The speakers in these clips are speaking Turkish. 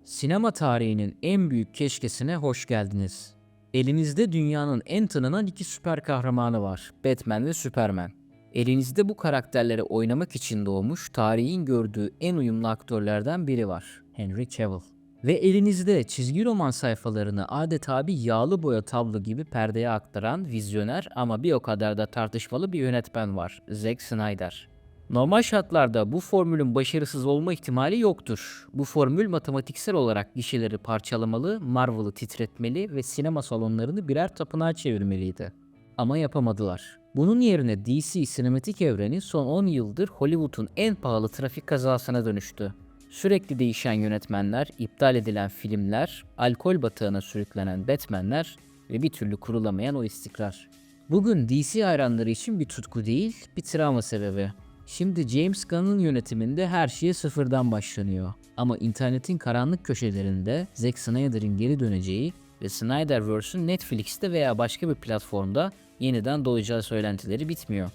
Sinema tarihinin en büyük keşkesine hoş geldiniz. Elinizde dünyanın en tanınan iki süper kahramanı var, Batman ve Superman. Elinizde bu karakterleri oynamak için doğmuş, tarihin gördüğü en uyumlu aktörlerden biri var, Henry Cavill. Ve elinizde çizgi roman sayfalarını adeta bir yağlı boya tablo gibi perdeye aktaran vizyoner ama bir o kadar da tartışmalı bir yönetmen var, Zack Snyder. Normal şartlarda bu formülün başarısız olma ihtimali yoktur. Bu formül matematiksel olarak gişeleri parçalamalı, Marvel'ı titretmeli ve sinema salonlarını birer tapınağa çevirmeliydi. Ama yapamadılar. Bunun yerine DC sinematik evreni son 10 yıldır Hollywood'un en pahalı trafik kazasına dönüştü. Sürekli değişen yönetmenler, iptal edilen filmler, alkol batağına sürüklenen Batman'ler ve bir türlü kurulamayan o istikrar. Bugün DC hayranları için bir tutku değil, bir travma sebebi. Şimdi James Gunn'ın yönetiminde her şeye sıfırdan başlanıyor. Ama internetin karanlık köşelerinde Zack Snyder'in geri döneceği ve Snyderverse'ün Netflix'te veya başka bir platformda yeniden doğacağı söylentileri bitmiyor.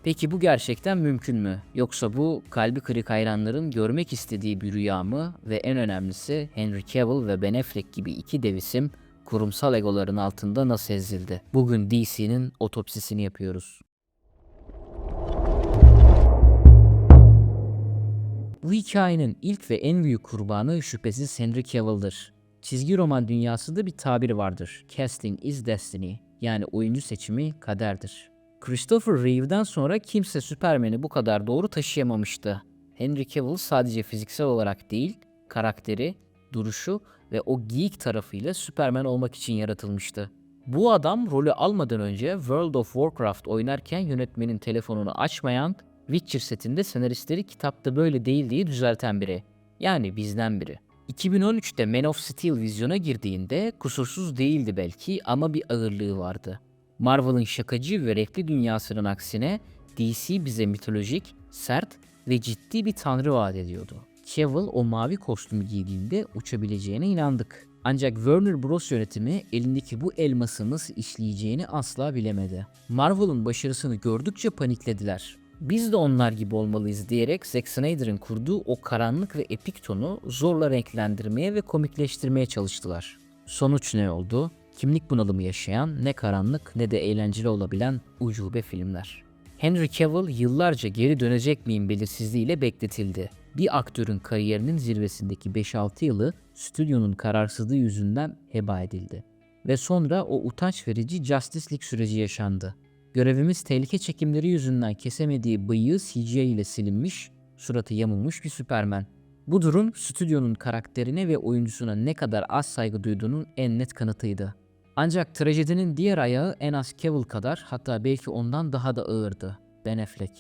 Peki bu gerçekten mümkün mü? Yoksa bu kalbi kırık hayranların görmek istediği bir rüya mı? Ve en önemlisi Henry Cavill ve Ben Affleck gibi iki dev isim kurumsal egoların altında nasıl ezildi? Bugün DC'nin otopsisini yapıyoruz. Bu hikayenin ilk ve en büyük kurbanı şüphesiz Henry Cavill'dır. Çizgi roman dünyasında bir tabir vardır. Casting is destiny. Yani oyuncu seçimi kaderdir. Christopher Reeve'den sonra kimse Superman'i bu kadar doğru taşıyamamıştı. Henry Cavill sadece fiziksel olarak değil, karakteri, duruşu ve o geek tarafıyla Superman olmak için yaratılmıştı. Bu adam rolü almadan önce World of Warcraft oynarken yönetmenin telefonunu açmayan, Witcher setinde senaristleri kitapta böyle değil diye düzelten biri. Yani bizden biri. 2013'te Man of Steel vizyona girdiğinde kusursuz değildi belki ama bir ağırlığı vardı. Marvel'ın şakacı ve renkli dünyasının aksine DC bize mitolojik, sert ve ciddi bir tanrı vaat ediyordu. Cavill o mavi kostümü giydiğinde uçabileceğine inandık. Ancak Warner Bros yönetimi elindeki bu elması nasıl işleyeceğini asla bilemedi. Marvel'ın başarısını gördükçe paniklediler. Biz de onlar gibi olmalıyız diyerek Zack Snyder'ın kurduğu o karanlık ve epik tonu zorla renklendirmeye ve komikleştirmeye çalıştılar. Sonuç ne oldu? Kimlik bunalımı yaşayan, ne karanlık ne de eğlenceli olabilen ucube filmler. Henry Cavill yıllarca geri dönecek miyim belirsizliğiyle bekletildi. Bir aktörün kariyerinin zirvesindeki 5-6 yılı stüdyonun kararsızlığı yüzünden heba edildi. Ve sonra o utanç verici Justice League süreci yaşandı. Görevimiz tehlike çekimleri yüzünden kesemediği bıyığı CGI ile silinmiş, suratı yamulmuş bir Superman. Bu durum stüdyonun karakterine ve oyuncusuna ne kadar az saygı duyduğunun en net kanıtıydı. Ancak trajedinin diğer ayağı en az Cavill kadar, hatta belki ondan daha da ağırdı. Ben Affleck.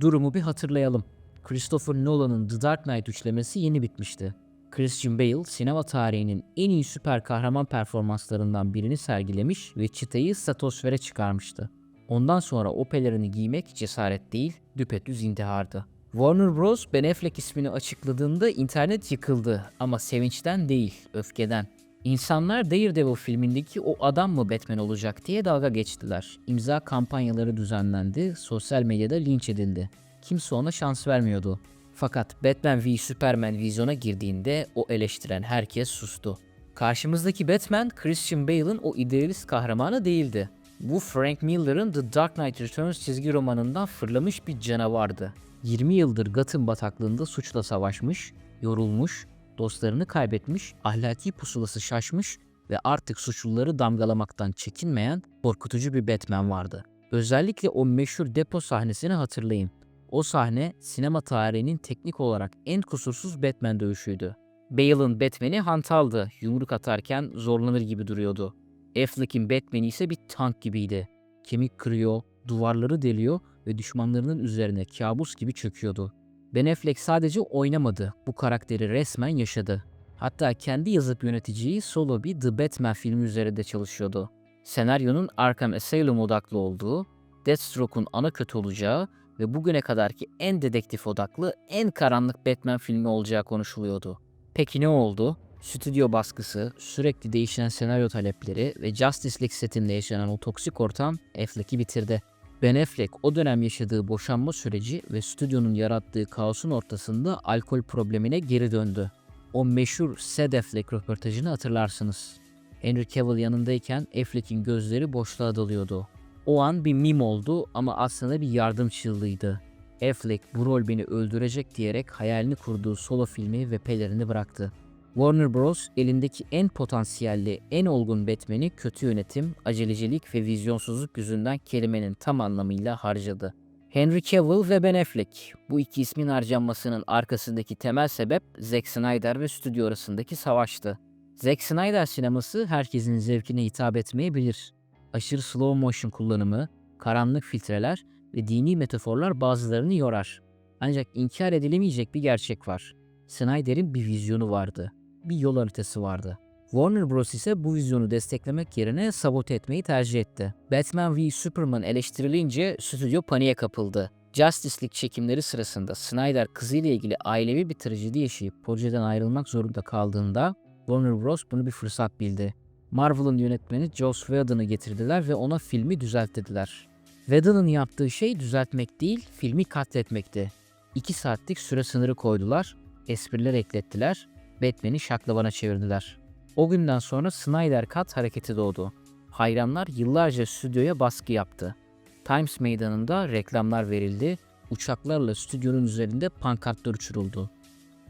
Durumu bir hatırlayalım. Christopher Nolan'ın The Dark Knight üçlemesi yeni bitmişti. Christian Bale sinema tarihinin en iyi süper kahraman performanslarından birini sergilemiş ve çıtayı stratosfere çıkarmıştı. Ondan sonra o pelerini giymek cesaret değil, düpedüz intihardı. Warner Bros. Ben Affleck ismini açıkladığında internet yıkıldı ama sevinçten değil, öfkeden. İnsanlar Daredevil filmindeki o adam mı Batman olacak diye dalga geçtiler. İmza kampanyaları düzenlendi, sosyal medyada linç edildi. Kimse ona şans vermiyordu. Fakat Batman v Superman vizyona girdiğinde o eleştiren herkes sustu. Karşımızdaki Batman, Christian Bale'ın o idealist kahramanı değildi. Bu Frank Miller'ın The Dark Knight Returns çizgi romanından fırlamış bir canavardı. 20 yıldır Gotham bataklığında suçla savaşmış, yorulmuş, dostlarını kaybetmiş, ahlaki pusulası şaşmış ve artık suçluları damgalamaktan çekinmeyen korkutucu bir Batman vardı. Özellikle o meşhur depo sahnesini hatırlayın. O sahne sinema tarihinin teknik olarak en kusursuz Batman dövüşüydü. Bale'ın Batman'i hantaldı, yumruk atarken zorlanır gibi duruyordu. Affleck'in Batman'i ise bir tank gibiydi. Kemik kırıyor, duvarları deliyor ve düşmanlarının üzerine kabus gibi çöküyordu. Ben Affleck sadece oynamadı, bu karakteri resmen yaşadı. Hatta kendi yazıp yöneteceği solo bir The Batman filmi üzerinde çalışıyordu. Senaryonun Arkham Asylum odaklı olduğu, Deathstroke'un ana kötü olacağı ve bugüne kadarki en dedektif odaklı, en karanlık Batman filmi olacağı konuşuluyordu. Peki ne oldu? Stüdyo baskısı, sürekli değişen senaryo talepleri ve Justice League setinde yaşanan o toksik ortam Affleck'i bitirdi. Ben Affleck o dönem yaşadığı boşanma süreci ve stüdyonun yarattığı kaosun ortasında alkol problemine geri döndü. O meşhur Sad Affleck röportajını hatırlarsınız. Henry Cavill yanındayken Affleck'in gözleri boşluğa dalıyordu. O an bir meme oldu ama aslında bir yardım çığlığıydı. Affleck bu rol beni öldürecek diyerek hayalini kurduğu solo filmi ve pelerini bıraktı. Warner Bros. Elindeki en potansiyelli, en olgun Batman'i kötü yönetim, acelecilik ve vizyonsuzluk yüzünden kelimenin tam anlamıyla harcadı. Henry Cavill ve Ben Affleck. Bu iki ismin harcanmasının arkasındaki temel sebep Zack Snyder ve stüdyo arasındaki savaştı. Zack Snyder sineması herkesin zevkine hitap etmeyebilir. Aşırı slow motion kullanımı, karanlık filtreler ve dini metaforlar bazılarını yorar. Ancak inkar edilemeyecek bir gerçek var. Snyder'in bir vizyonu vardı. Bir yol haritası vardı. Warner Bros. İse bu vizyonu desteklemek yerine sabote etmeyi tercih etti. Batman v Superman eleştirilince stüdyo paniğe kapıldı. Justice League çekimleri sırasında Snyder kızıyla ilgili ailevi bir trajedi yaşayıp projeden ayrılmak zorunda kaldığında Warner Bros. Bunu bir fırsat bildi. Marvel'ın yönetmeni Joss Whedon'ı getirdiler ve ona filmi düzelttiler. Whedon'ın yaptığı şey düzeltmek değil, filmi katletmekti. 2 saatlik süre sınırı koydular, espriler eklettiler, Batman'i şaklabana çevirdiler. O günden sonra Snyder Cut hareketi doğdu. Hayranlar yıllarca stüdyoya baskı yaptı. Times Meydanı'nda reklamlar verildi, uçaklarla stüdyonun üzerinde pankartlar uçuruldu.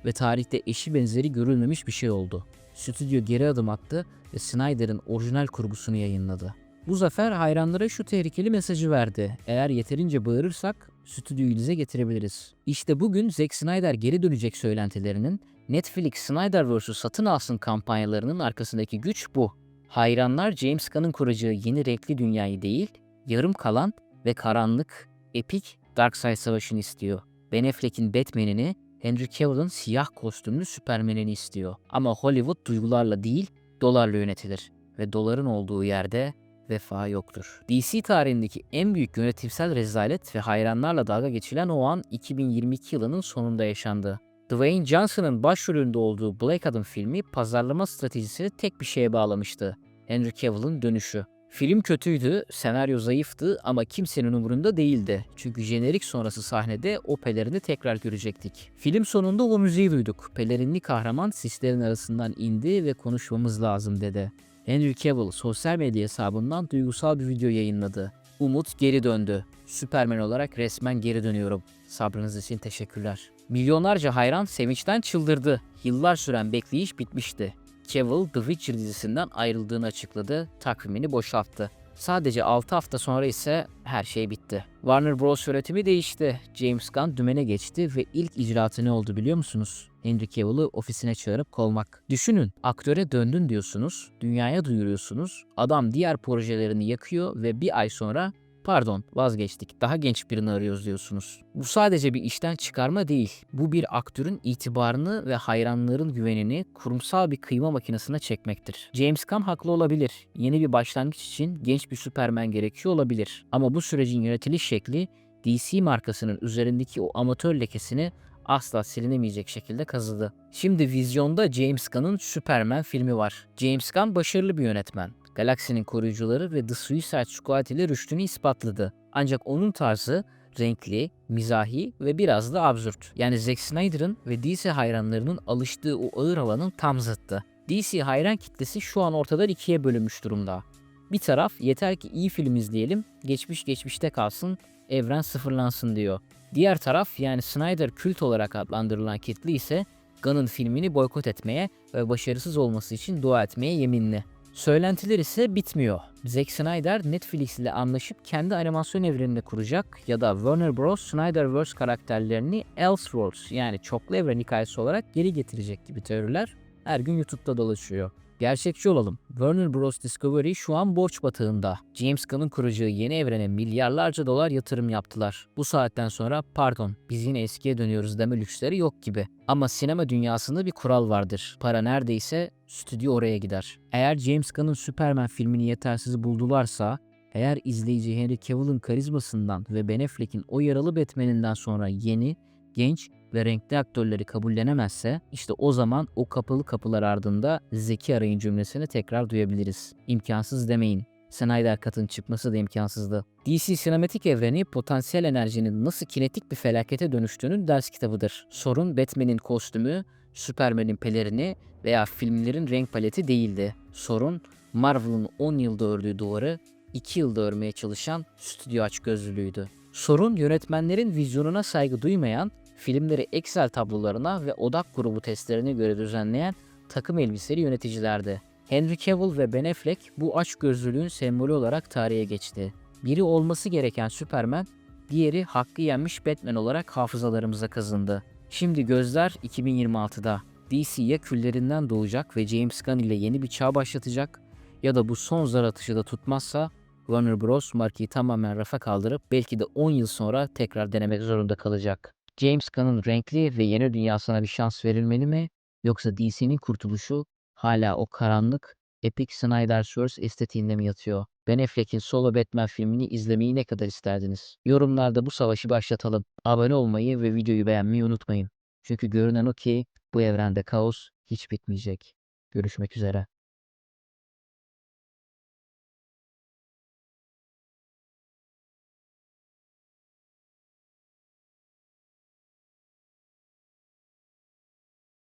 Ve tarihte eşi benzeri görülmemiş bir şey oldu. Stüdyo geri adım attı ve Snyder'in orijinal kurgusunu yayınladı. Bu zafer hayranlara şu tehlikeli mesajı verdi. Eğer yeterince bağırırsak stüdyoyu dize getirebiliriz. İşte bugün Zack Snyder geri dönecek söylentilerinin Netflix Snyderverse'ü satın alsın kampanyalarının arkasındaki güç bu. Hayranlar James Gunn'ın kuracağı yeni renkli dünyayı değil, yarım kalan ve karanlık, epik Darkseid savaşını istiyor. Ben Affleck'in Batman'ini, Henry Cavill'ın siyah kostümlü Superman'ini istiyor. Ama Hollywood duygularla değil, dolarla yönetilir. Ve doların olduğu yerde vefa yoktur. DC tarihindeki en büyük yönetimsel rezalet ve hayranlarla dalga geçilen o an 2022 yılının sonunda yaşandı. Dwayne Johnson'ın başrolünde olduğu Black Adam filmi pazarlama stratejisini tek bir şeye bağlamıştı. Henry Cavill'ın dönüşü. Film kötüydü, senaryo zayıftı ama kimsenin umurunda değildi. Çünkü jenerik sonrası sahnede o pelerini tekrar görecektik. Film sonunda o müziği duyduk. Pelerinli kahraman sislerin arasından indi ve konuşmamız lazım dedi. Henry Cavill sosyal medya hesabından duygusal bir video yayınladı. Umut geri döndü. Superman olarak resmen geri dönüyorum. Sabrınız için teşekkürler. Milyonlarca hayran sevinçten çıldırdı. Yıllar süren bekleyiş bitmişti. Cavill The Witcher dizisinden ayrıldığını açıkladı, takvimini boşalttı. Sadece 6 hafta sonra ise her şey bitti. Warner Bros. Yönetimi değişti. James Gunn dümene geçti ve ilk icraatı ne oldu biliyor musunuz? Henry Cavill'ı ofisine çağırıp kovmak. Düşünün, aktöre döndün diyorsunuz, dünyaya duyuruyorsunuz, adam diğer projelerini yakıyor ve bir ay sonra pardon, vazgeçtik, daha genç birini arıyoruz diyorsunuz. Bu sadece bir işten çıkarma değil. Bu bir aktörün itibarını ve hayranların güvenini kurumsal bir kıyma makinesine çekmektir. James Gunn haklı olabilir. Yeni bir başlangıç için genç bir Superman gerekiyor olabilir. Ama bu sürecin yönetiliş şekli DC markasının üzerindeki o amatör lekesini asla silinemeyecek şekilde kazıdı. Şimdi vizyonda James Gunn'ın Superman filmi var. James Gunn başarılı bir yönetmen. Galaksinin Koruyucuları ve The Suicide Squad ile rüştünü ispatladı. Ancak onun tarzı renkli, mizahi ve biraz da absürt. Yani Zack Snyder'ın ve DC hayranlarının alıştığı o ağır havanın tam zıttı. DC hayran kitlesi şu an ortadan ikiye bölünmüş durumda. Bir taraf yeter ki iyi film izleyelim, geçmiş geçmişte kalsın, evren sıfırlansın diyor. Diğer taraf yani Snyder kült olarak adlandırılan kitle ise Gunn'ın filmini boykot etmeye ve başarısız olması için dua etmeye yeminli. Söylentiler ise bitmiyor. Zack Snyder Netflix ile anlaşıp kendi animasyon evrenini kuracak ya da Warner Bros. Snyderverse karakterlerini Elseworlds yani çoklu evren hikayesi olarak geri getirecek gibi teoriler her gün YouTube'da dolaşıyor. Gerçekçi olalım. Warner Bros. Discovery şu an borç batağında. James Gunn'ın kuracağı yeni evrene milyarlarca dolar yatırım yaptılar. Bu saatten sonra pardon biz yine eskiye dönüyoruz deme lüksleri yok gibi. Ama sinema dünyasında bir kural vardır. Para neredeyse stüdyo oraya gider. Eğer James Gunn'ın Superman filmini yetersiz buldularsa, eğer izleyici Henry Cavill'ın karizmasından ve Ben Affleck'in o yaralı Batman'inden sonra yeni, genç ve renkli aktörleri kabullenemezse işte o zaman o kapalı kapılar ardında zeki arayın cümlesini tekrar duyabiliriz. İmkansız demeyin. Snyder Cut'ın çıkması da imkansızdı. DC sinematik evreni potansiyel enerjinin nasıl kinetik bir felakete dönüştüğünün ders kitabıdır. Sorun Batman'in kostümü, Superman'in pelerini veya filmlerin renk paleti değildi. Sorun, Marvel'ın 10 yılda ördüğü duvarı 2 yılda örmeye çalışan stüdyo açgözlülüğüydü. Sorun, yönetmenlerin vizyonuna saygı duymayan, filmleri Excel tablolarına ve odak grubu testlerine göre düzenleyen takım elbiseli yöneticilerdi. Henry Cavill ve Ben Affleck bu açgözlülüğün sembolü olarak tarihe geçti. Biri olması gereken Superman, diğeri hakkı yenmiş Batman olarak hafızalarımıza kazındı. Şimdi gözler 2026'da. DC ya küllerinden doğacak ve James Gunn ile yeni bir çağ başlatacak ya da bu son zar atışı da tutmazsa Warner Bros. Markayı tamamen rafa kaldırıp belki de 10 yıl sonra tekrar denemek zorunda kalacak. James Gunn'ın renkli ve yeni dünyasına bir şans verilmeli mi? Yoksa DC'nin kurtuluşu hala o karanlık, Epic Snyderverse estetiğinde mi yatıyor? Ben Affleck'in Solo Batman filmini izlemeyi ne kadar isterdiniz? Yorumlarda bu savaşı başlatalım. Abone olmayı ve videoyu beğenmeyi unutmayın. Çünkü görünen o ki bu evrende kaos hiç bitmeyecek. Görüşmek üzere.